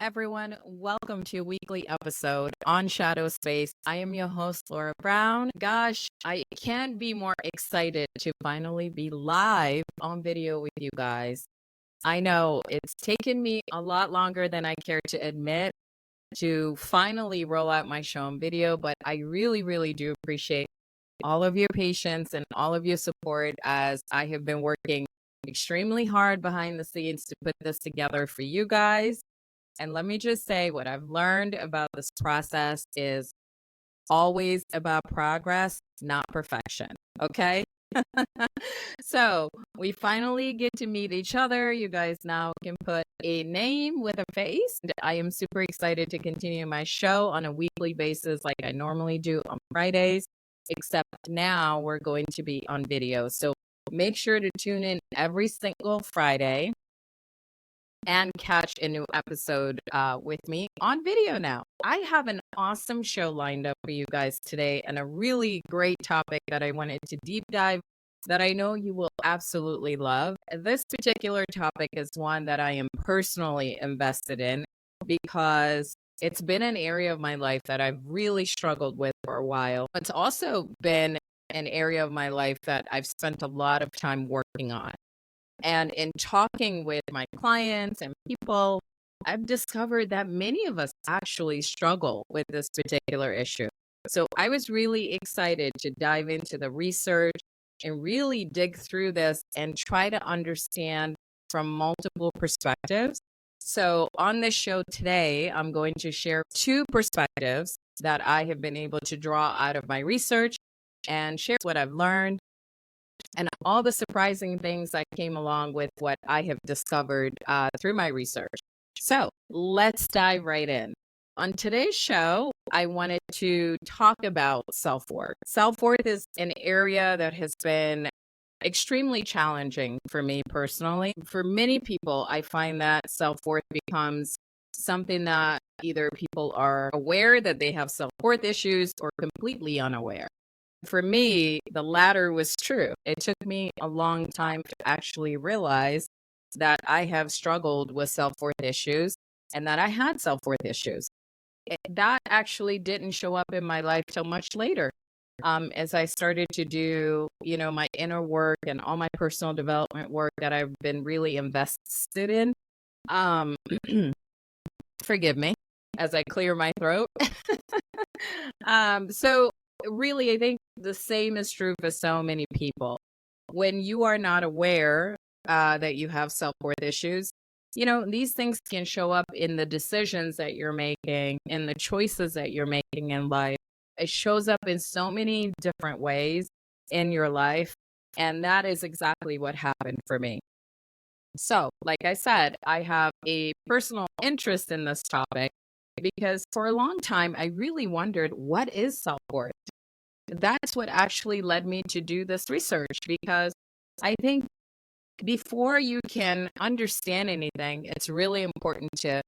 everyone. Welcome to a weekly episode on Shadow Space. I am your host, Laura Brown. Gosh, I can't be more excited to finally be live on video with you guys. I know it's taken me a lot longer than I care to admit to finally roll out my show on video, but I really do appreciate all of your patience and all of your support as I have been working extremely hard behind the scenes to put this together for you guys. And let me just say what I've learned about this process is always about progress, not perfection. Okay. So we finally get to meet each other. You guys now can put a name with a face. I am super excited to continue my show on a weekly basis like I normally do on Fridays, except now we're going to be on video. So make sure to tune in every single Friday and catch a new episode with me on video now. I have an awesome show lined up for you guys today and a really great topic that I wanted to deep dive that I know you will absolutely love. This particular topic is one that I am personally invested in because it's been an area of my life that I've really struggled with for a while. It's also been an area of my life that I've spent a lot of time working on. And in talking with my clients and people, I've discovered that many of us actually struggle with this particular issue. So I was really excited to dive into the research and really dig through this and try to understand from multiple perspectives. So on this show today, I'm going to share two perspectives that I have been able to draw out of my research and share what I've learned and all the surprising things that came along with what I have discovered through my research. So let's dive right in. On today's show, I wanted to talk about self-worth. Self-worth is an area that has been extremely challenging for me personally. For many people, I find that self-worth becomes something that either people are aware that they have self-worth issues or completely unaware. For me, the latter was true. It took me a long time to actually realize that I have struggled with self-worth issues and that I had self-worth issues. That actually didn't show up in my life till much later. As I started to do, my inner work and all my personal development work that I've been really invested in. Forgive me as I clear my throat. So really, I think the same is true for so many people. When you are not aware that you have self-worth issues, these things can show up in the decisions that you're making, in the choices that you're making in life. It shows up in so many different ways in your life. And that is exactly what happened for me. So, like I said, I have a personal interest in this topic because for a long time, I really wondered, what is self-worth? That's what actually led me to do this research because I think before you can understand anything, it's really important to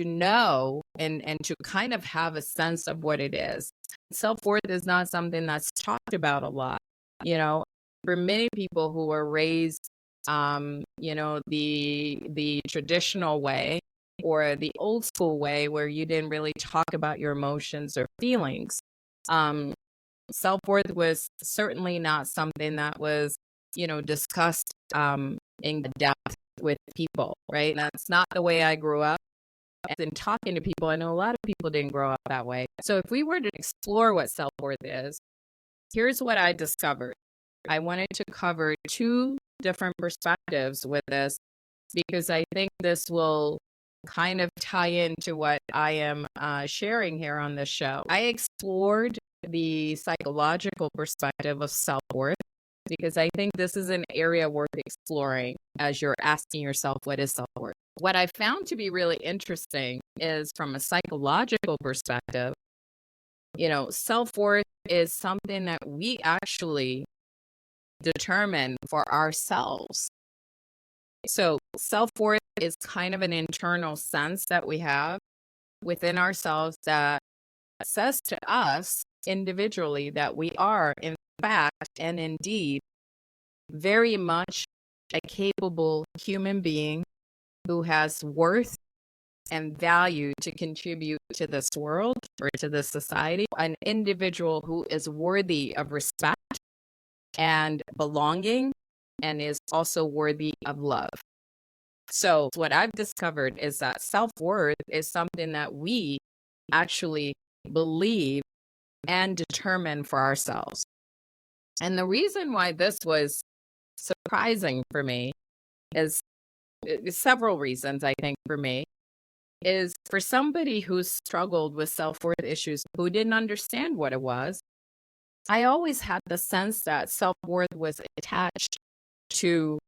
know and to kind of have a sense of what it is. Self-worth is not something that's talked about a lot. For many people who were raised the traditional way or the old school way where you didn't really talk about your emotions or feelings. Self-worth was certainly not something that was, discussed in depth with people, right? That's not the way I grew up. And in talking to people, I know a lot of people didn't grow up that way. So if we were to explore what self-worth is, here's what I discovered. I wanted to cover two different perspectives with this because I think this will kind of tie into what I am sharing here on this show. I explored the psychological perspective of self-worth because I think this is an area worth exploring as you're asking yourself, what is self-worth? What I found to be really interesting is from a psychological perspective, self-worth is something that we actually determine for ourselves. So self-worth is kind of an internal sense that we have within ourselves that says to us individually that we are, in fact and indeed, very much a capable human being who has worth and value to contribute to this world or to this society, an individual who is worthy of respect and belonging and is also worthy of love. So what I've discovered is that self-worth is something that we actually believe and determine for ourselves. And the reason why this was surprising for me is several reasons, I think, for me, is for somebody who struggled with self-worth issues, who didn't understand what it was. I always had the sense that self-worth was attached to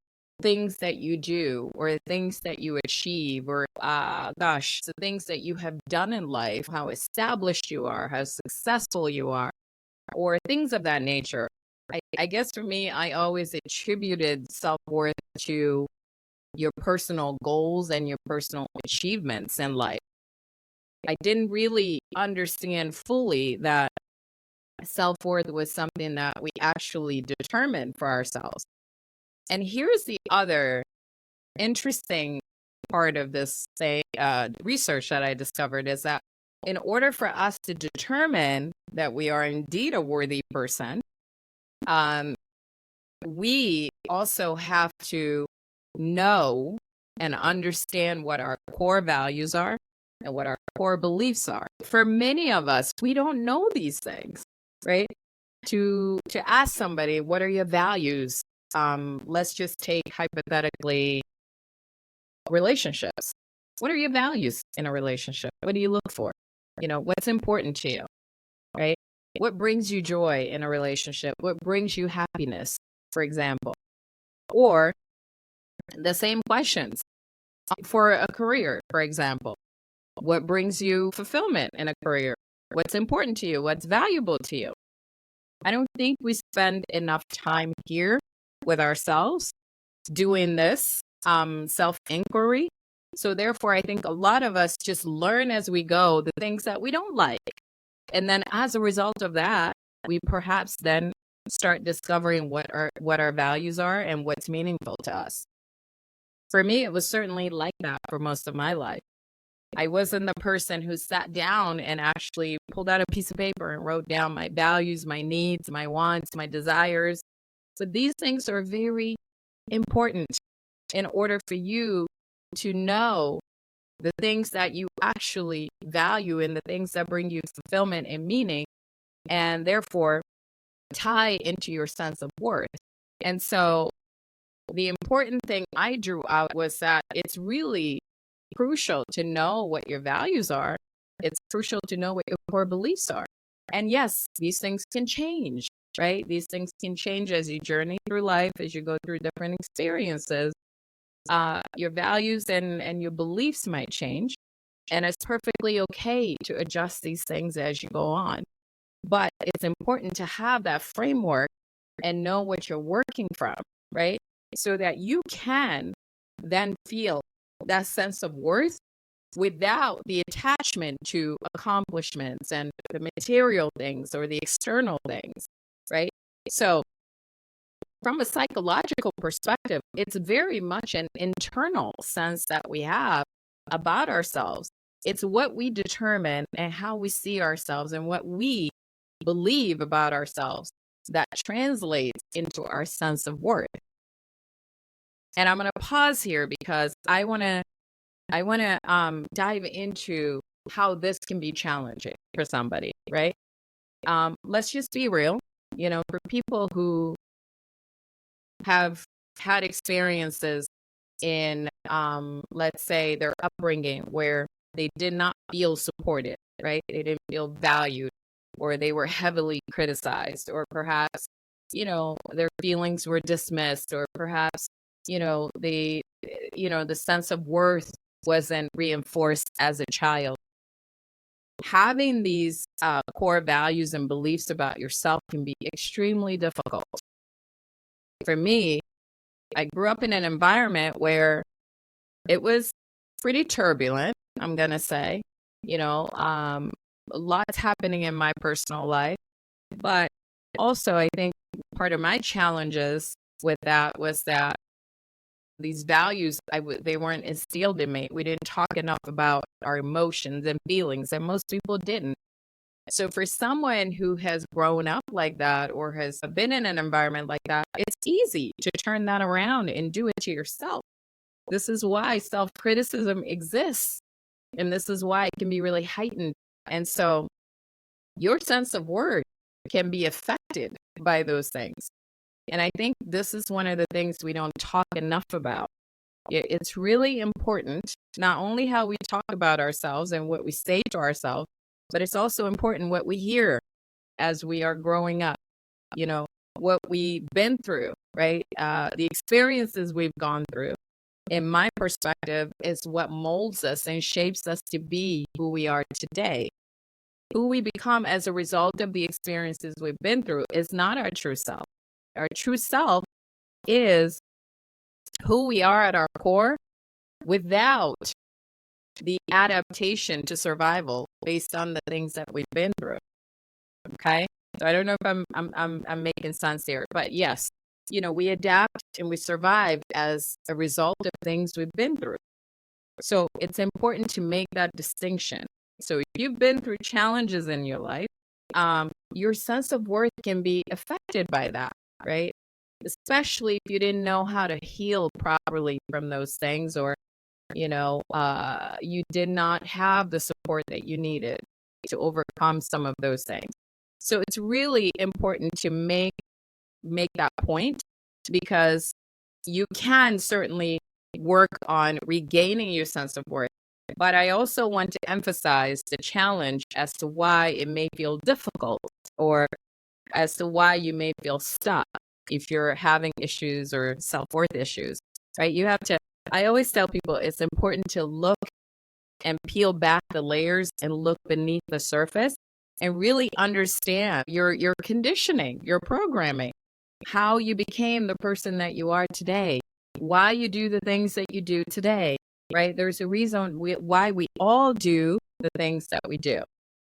things that you do or things that you achieve or, the things that you have done in life, how established you are, how successful you are, or things of that nature. I guess for me, I always attributed self-worth to your personal goals and your personal achievements in life. I didn't really understand fully that self-worth was something that we actually determine for ourselves. And here's the other interesting part of this research that I discovered is that in order for us to determine that we are indeed a worthy person, we also have to know and understand what our core values are and what our core beliefs are. For many of us, we don't know these things, right? To ask somebody, what are your values? Let's just take hypothetically relationships. What are your values in a relationship? What do you look for? What's important to you, right? What brings you joy in a relationship? What brings you happiness, for example? Or the same questions for a career, for example. What brings you fulfillment in a career? What's important to you? What's valuable to you? I don't think we spend enough time here with ourselves doing this self-inquiry. So therefore, I think a lot of us just learn as we go the things that we don't like. And then as a result of that, we perhaps then start discovering what our values are and what's meaningful to us. For me, it was certainly like that for most of my life. I wasn't the person who sat down and actually pulled out a piece of paper and wrote down my values, my needs, my wants, my desires. But these things are very important in order for you to know the things that you actually value and the things that bring you fulfillment and meaning, and therefore tie into your sense of worth. And so the important thing I drew out was that it's really crucial to know what your values are. It's crucial to know what your core beliefs are. And yes, these things can change, right? These things can change as you journey through life, as you go through different experiences. Your values and your beliefs might change, and it's perfectly okay to adjust these things as you go on. But it's important to have that framework and know what you're working from, right? So that you can then feel that sense of worth without the attachment to accomplishments and the material things or the external things, right? So from a psychological perspective, it's very much an internal sense that we have about ourselves. It's what we determine and how we see ourselves and what we believe about ourselves that translates into our sense of worth. And I'm going to pause here because I want to dive into how this can be challenging for somebody, right? Let's just be real. For people who have had experiences in, let's say, their upbringing where they did not feel supported, right? They didn't feel valued, or they were heavily criticized, or perhaps, their feelings were dismissed, or perhaps, the sense of worth wasn't reinforced as a child. Having these core values and beliefs about yourself can be extremely difficult. For me, I grew up in an environment where it was pretty turbulent, I'm going to say. Lots happening in my personal life. But also, I think part of my challenges with that was that these values, they weren't instilled in me. We didn't talk enough about our emotions and feelings, and most people didn't. So for someone who has grown up like that or has been in an environment like that, it's easy to turn that around and do it to yourself. This is why self-criticism exists, and this is why it can be really heightened. And so your sense of worth can be affected by those things. And I think this is one of the things we don't talk enough about. It's really important, not only how we talk about ourselves and what we say to ourselves, but it's also important what we hear as we are growing up, you know, what we've been through, right? The experiences we've gone through, in my perspective, is what molds us and shapes us to be who we are today. Who we become as a result of the experiences we've been through is not our true self. Our true self is who we are at our core without the adaptation to survival based on the things that we've been through. Okay. So I don't know if I'm making sense here, but yes, we adapt and we survive as a result of things we've been through. So it's important to make that distinction. So if you've been through challenges in your life, your sense of worth can be affected by that, right? Especially if you didn't know how to heal properly from those things, or you did not have the support that you needed to overcome some of those things. So it's really important to make that point, because you can certainly work on regaining your sense of worth. But I also want to emphasize the challenge as to why it may feel difficult, or as to why you may feel stuck if you're having issues or self-worth issues, right? I always tell people it's important to look and peel back the layers and look beneath the surface and really understand your conditioning, your programming, how you became the person that you are today, why you do the things that you do today, right? There's a reason why we all do the things that we do.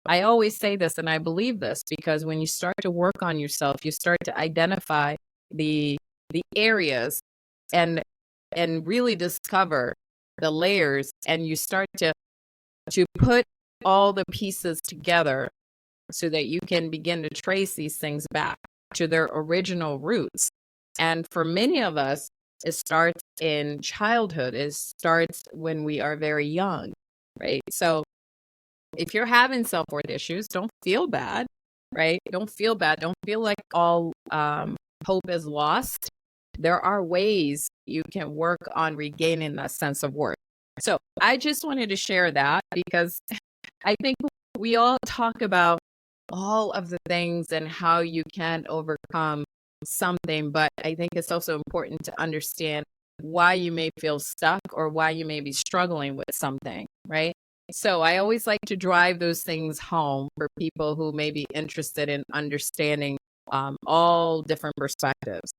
I always say this, and I believe this, because when you start to work on yourself, you start to identify the areas and really discover the layers, and you start to put all the pieces together so that you can begin to trace these things back to their original roots. And for many of us, it starts in childhood. It starts when we are very young, right? So if you're having self-worth issues, don't feel bad, right? Don't feel bad. Don't feel like all hope is lost. There are ways you can work on regaining that sense of worth. So I just wanted to share that, because I think we all talk about all of the things and how you can overcome something, but I think it's also important to understand why you may feel stuck or why you may be struggling with something, right? So I always like to drive those things home for people who may be interested in understanding all different perspectives.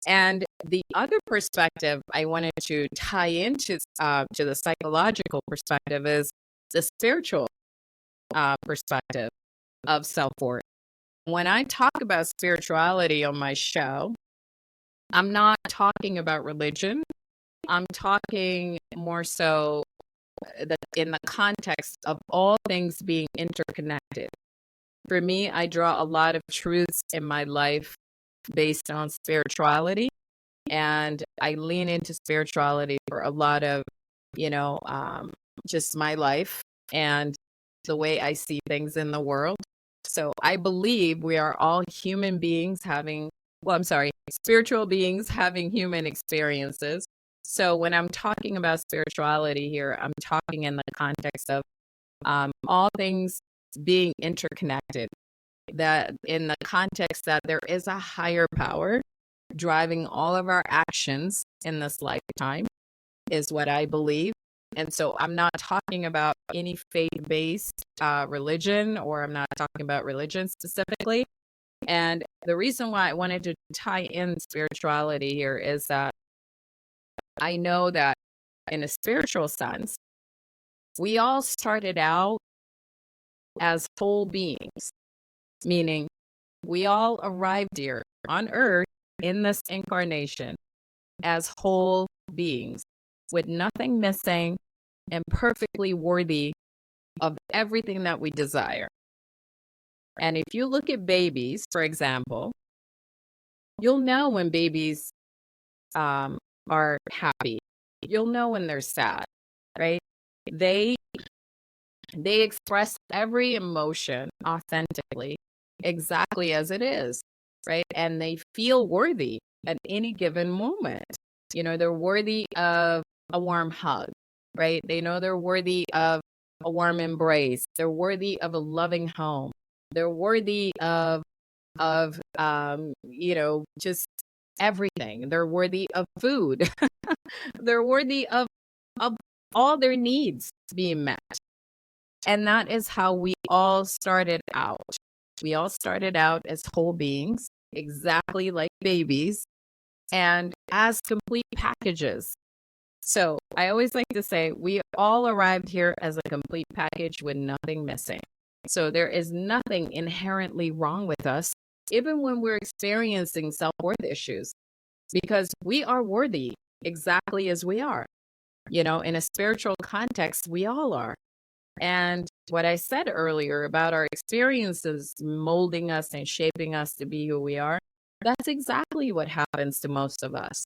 And the other perspective I wanted to tie into to the psychological perspective is the spiritual perspective of self-worth. When I talk about spirituality on my show, I'm not talking about religion. I'm talking more so in the context of all things being interconnected. For me, I draw a lot of truths in my life based on spirituality, and I lean into spirituality for a lot of, just my life and the way I see things in the world. So I believe we are all human beings spiritual beings having human experiences. So when I'm talking about spirituality here, I'm talking in the context of all things being interconnected, that in the context that there is a higher power driving all of our actions in this lifetime, is what I believe. And so I'm not talking about any faith-based religion, or I'm not talking about religion specifically. And the reason why I wanted to tie in spirituality here is that I know that in a spiritual sense, we all started out as whole beings, meaning we all arrived here on earth in this incarnation as whole beings with nothing missing and perfectly worthy of everything that we desire. And if you look at babies, for example, you'll know when babies are happy. You'll know when they're sad, right? They express every emotion authentically, exactly as it is, right? And they feel worthy at any given moment. They're worthy of a warm hug, right? They know they're worthy of a warm embrace. They're worthy of a loving home. They're worthy of just everything. They're worthy of food. They're worthy of all their needs being met. And that is how we all started out. We all started out as whole beings, exactly like babies, and as complete packages. So I always like to say we all arrived here as a complete package with nothing missing. So there is nothing inherently wrong with us, even when we're experiencing self-worth issues, because we are worthy exactly as we are. In a spiritual context, we all are. And what I said earlier about our experiences molding us and shaping us to be who we are, that's exactly what happens to most of us.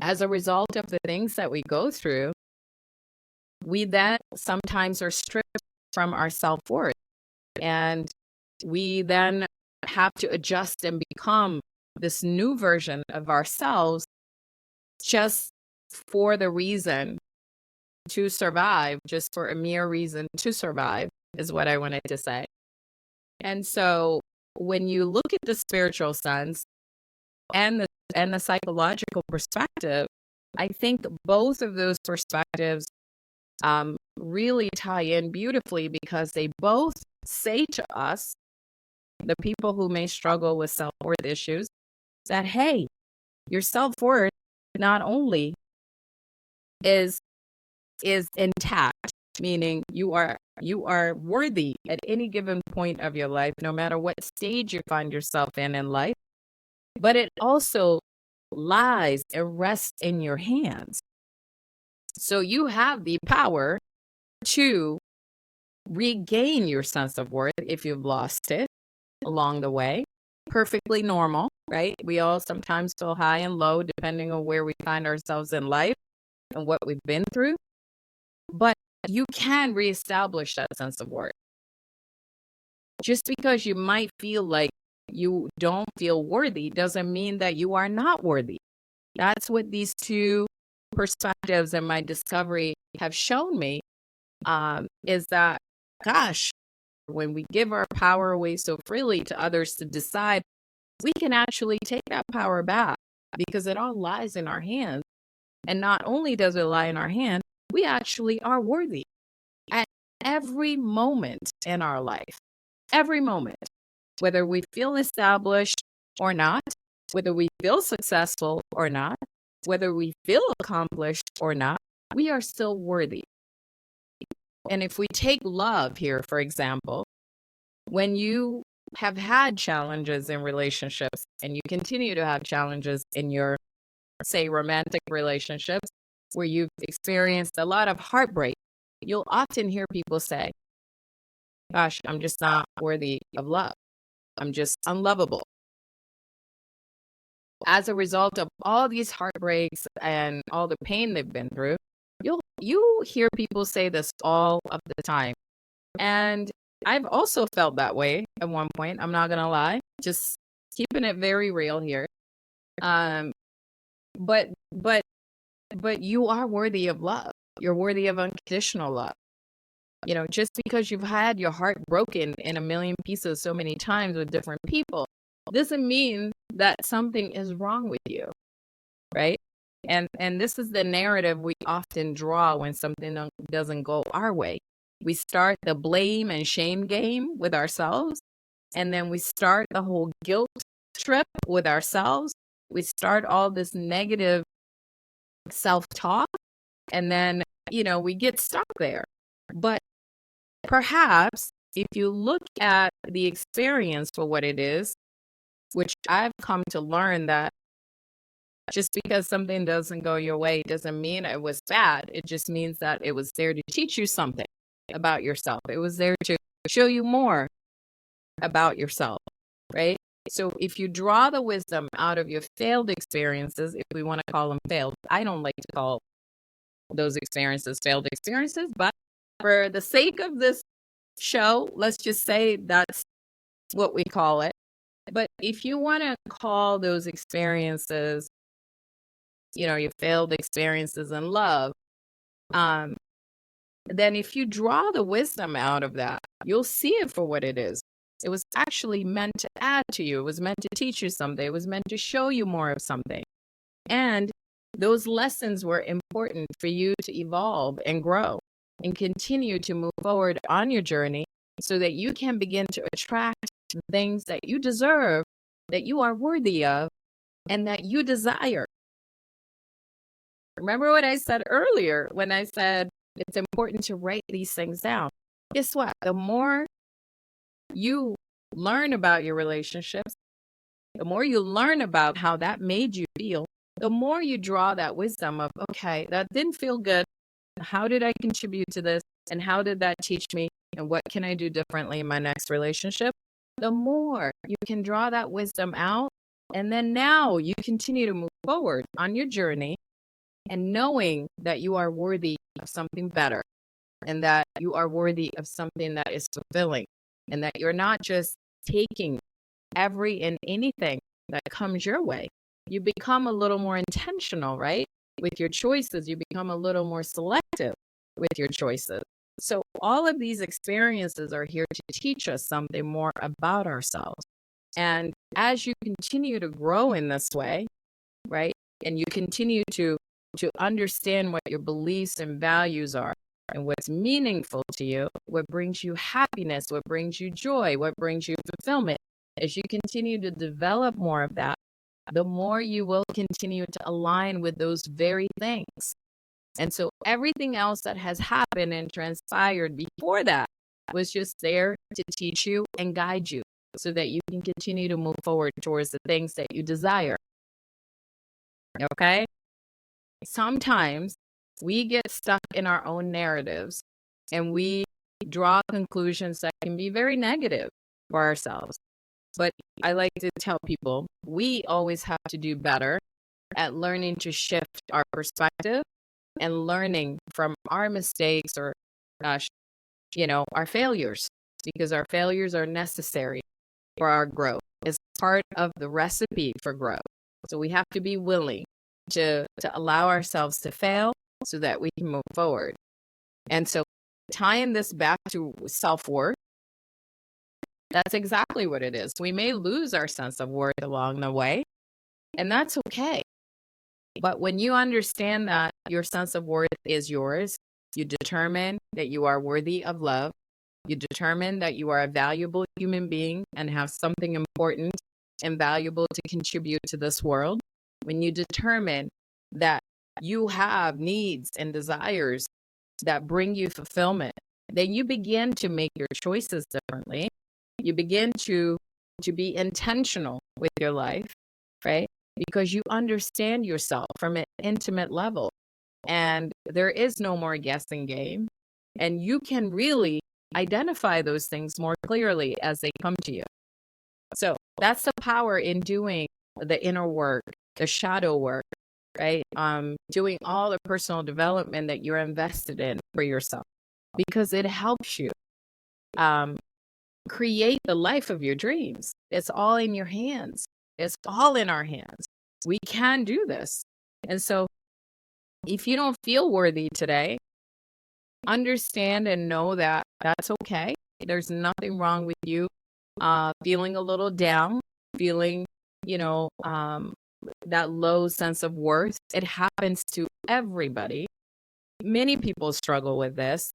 As a result of the things that we go through, we then sometimes are stripped from our self-worth. And we then have to adjust and become this new version of ourselves just for the reason to survive, just for a mere reason to survive, is what I wanted to say. And so when you look at the spiritual sense and the psychological perspective, I think both of those perspectives really tie in beautifully, because they both say to us, the people who may struggle with self-worth issues, that, hey, your self-worth not only is intact, meaning you are worthy at any given point of your life, no matter what stage you find yourself in life, but it also lies and rests in your hands. So you have the power to regain your sense of worth if you've lost it along the way. Perfectly normal, right? We all sometimes feel high and low depending on where we find ourselves in life and what we've been through. But you can reestablish that sense of worth. Just because you might feel like you don't feel worthy doesn't mean that you are not worthy. That's what these two perspectives and my discovery have shown me, is that, gosh, when we give our power away so freely to others to decide, we can actually take that power back, because it all lies in our hands. And not only does it lie in our hands, we actually are worthy at every moment in our life. Every moment, whether we feel established or not, whether we feel successful or not, whether we feel accomplished or not, we are still worthy. And if we take love here, for example, when you have had challenges in relationships and you continue to have challenges in your, say, romantic relationships, where you've experienced a lot of heartbreak, you'll often hear people say, gosh, I'm just not worthy of love. I'm just unlovable. As a result of all these heartbreaks and all the pain they've been through, you hear people say this all of the time. And I've also felt that way at one point. I'm not going to lie, just keeping it very real here. But you are worthy of love. You're worthy of unconditional love. Just because you've had your heart broken in a million pieces so many times with different people doesn't mean that something is wrong with you, right? And this is the narrative we often draw when something doesn't go our way. We start the blame and shame game with ourselves, and then we start the whole guilt trip with ourselves. We start all this negative self-talk, and then, we get stuck there. But perhaps if you look at the experience for what it is, which I've come to learn that Just because something doesn't go your way doesn't mean it was bad. It just means that it was there to teach you something about yourself. It was there to show you more about yourself, right? So if you draw the wisdom out of your failed experiences, if we want to call them failed, I don't like to call those experiences failed experiences, but for the sake of this show, let's just say that's what we call it. But if you want to call those experiences, your failed experiences in love, then if you draw the wisdom out of that, you'll see it for what it is. It was actually meant to add to you. It was meant to teach you something. It was meant to show you more of something. And those lessons were important for you to evolve and grow and continue to move forward on your journey so that you can begin to attract things that you deserve, that you are worthy of, and that you desire. Remember what I said earlier when I said it's important to write these things down. Guess what? The more you learn about your relationships, the more you learn about how that made you feel, the more you draw that wisdom of, okay, that didn't feel good. How did I contribute to this? And how did that teach me? And what can I do differently in my next relationship? The more you can draw that wisdom out. And then now you continue to move forward on your journey and knowing that you are worthy of something better and that you are worthy of something that is fulfilling and that you're not just taking every and anything that comes your way. You become a little more intentional, right? With your choices, you become a little more selective with your choices. So all of these experiences are here to teach us something more about ourselves. And as you continue to grow in this way, right? And you continue to understand what your beliefs and values are and what's meaningful to you, what brings you happiness, what brings you joy, what brings you fulfillment. As you continue to develop more of that, the more you will continue to align with those very things. And so everything else that has happened and transpired before that was just there to teach you and guide you so that you can continue to move forward towards the things that you desire. Okay? Sometimes we get stuck in our own narratives and we draw conclusions that can be very negative for ourselves. But I like to tell people we always have to do better at learning to shift our perspective and learning from our mistakes or, our failures, because our failures are necessary for our growth. It's part of the recipe for growth. So we have to be willing to allow ourselves to fail so that we can move forward. And so tying this back to self-worth, that's exactly what it is. We may lose our sense of worth along the way, and that's okay. But when you understand that your sense of worth is yours, you determine that you are worthy of love, you determine that you are a valuable human being and have something important and valuable to contribute to this world. When you determine that you have needs and desires that bring you fulfillment, then you begin to make your choices differently. You begin to be intentional with your life, right? Because you understand yourself from an intimate level. And there is no more guessing game. And you can really identify those things more clearly as they come to you. So that's the power in doing the inner work, the shadow work, right? Doing all the personal development that you're invested in for yourself, because it helps you create the life of your dreams. It's all in your hands. It's all in our hands. We can do this. And so if you don't feel worthy today, understand and know that that's okay. There's nothing wrong with you feeling a little down, feeling, that low sense of worth. It happens to everybody. Many people struggle with this.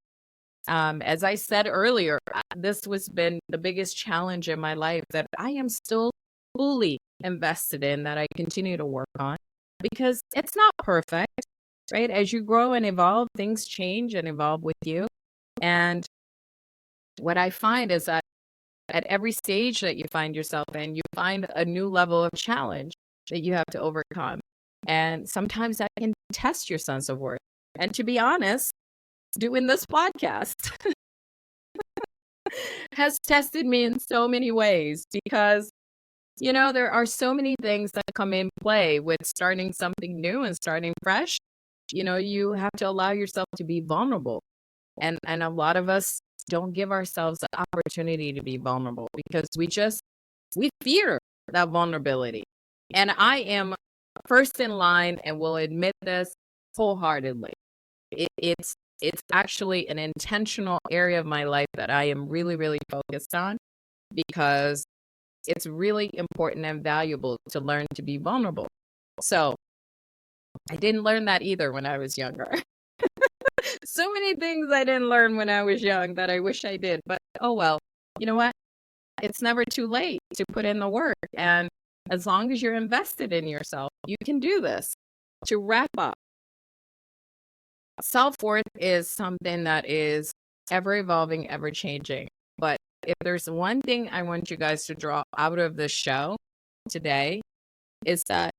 As I said earlier, this has been the biggest challenge in my life that I am still fully invested in, that I continue to work on, because it's not perfect, right? As you grow and evolve, things change and evolve with you. And what I find is that at every stage that you find yourself in, you find a new level of challenge that you have to overcome. And sometimes that can test your sense of worth. And to be honest, doing this podcast has tested me in so many ways because, there are so many things that come in play with starting something new and starting fresh. You have to allow yourself to be vulnerable. And a lot of us don't give ourselves the opportunity to be vulnerable because we fear that vulnerability. And I am first in line and will admit this wholeheartedly. It's actually an intentional area of my life that I am really, really focused on because it's really important and valuable to learn to be vulnerable. So I didn't learn that either when I was younger. So many things I didn't learn when I was young that I wish I did. But oh well, you know what? It's never too late to put in the work. And as long as you're invested in yourself, you can do this. To wrap up, self-worth is something that is ever evolving, ever changing. But if there's one thing I want you guys to draw out of this show today, is that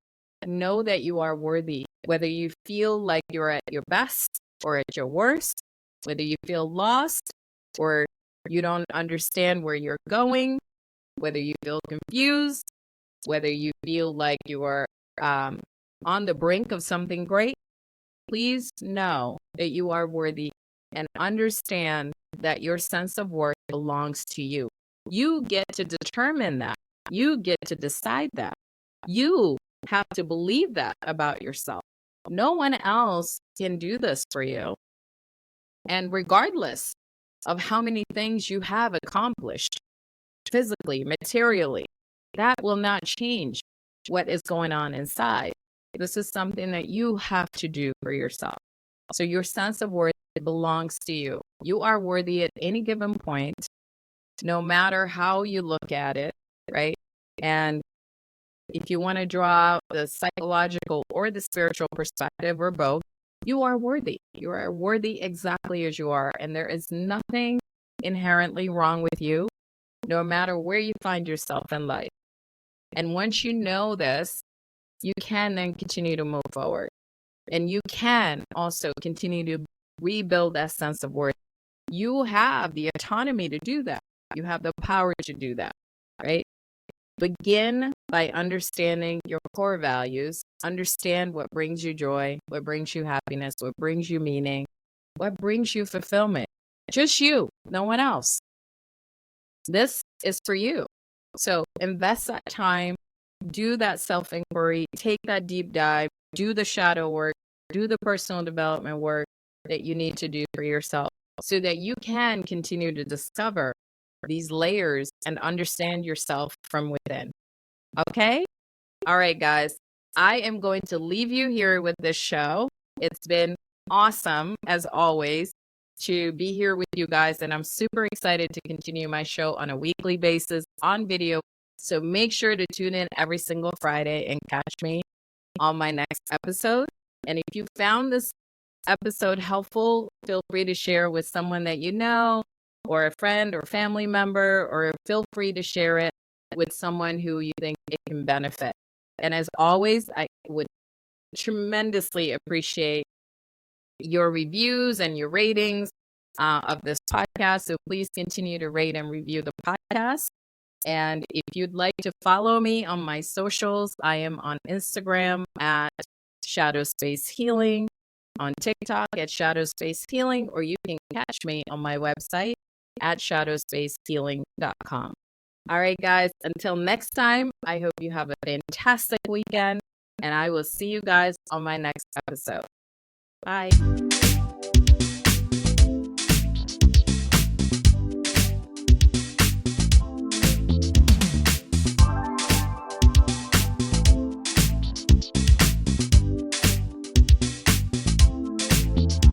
know that you are worthy, whether you feel like you're at your best or at your worst, whether you feel lost or you don't understand where you're going, whether you feel confused, whether you feel like you are on the brink of something great, please know that you are worthy and understand that your sense of worth belongs to you. You get to determine that. You get to decide that. You have to believe that about yourself. No one else can do this for you. And regardless of how many things you have accomplished physically, materially, that will not change what is going on inside. This is something that you have to do for yourself. So your sense of worth belongs to you. You are worthy at any given point, no matter how you look at it, right? And if you want to draw out the psychological or the spiritual perspective or both, you are worthy. You are worthy exactly as you are. And there is nothing inherently wrong with you, no matter where you find yourself in life. And once you know this, you can then continue to move forward. And you can also continue to rebuild that sense of worth. You have the autonomy to do that. You have the power to do that, right? Begin by understanding your core values. Understand what brings you joy, what brings you happiness, what brings you meaning, what brings you fulfillment. Just you, no one else. This is for you. So invest that time, do that self-inquiry, take that deep dive, do the shadow work, do the personal development work that you need to do for yourself so that you can continue to discover these layers and understand yourself from within. Okay? All right, guys. I am going to leave you here with this show. It's been awesome, as always, to be here with you guys. And I'm super excited to continue my show on a weekly basis on video. So make sure to tune in every single Friday and catch me on my next episode. And if you found this episode helpful, feel free to share with someone that you know, or a friend or family member, or feel free to share it with someone who you think it can benefit. And as always, I would tremendously appreciate your reviews and your ratings of this podcast. So please continue to rate and review the podcast. And if you'd like to follow me on my socials, I am on Instagram at Shadow Space Healing, on TikTok at Shadow Space Healing, or you can catch me on my website at shadowspacehealing.com. All right, guys, until next time, I hope you have a fantastic weekend, and I will see you guys on my next episode. Bye.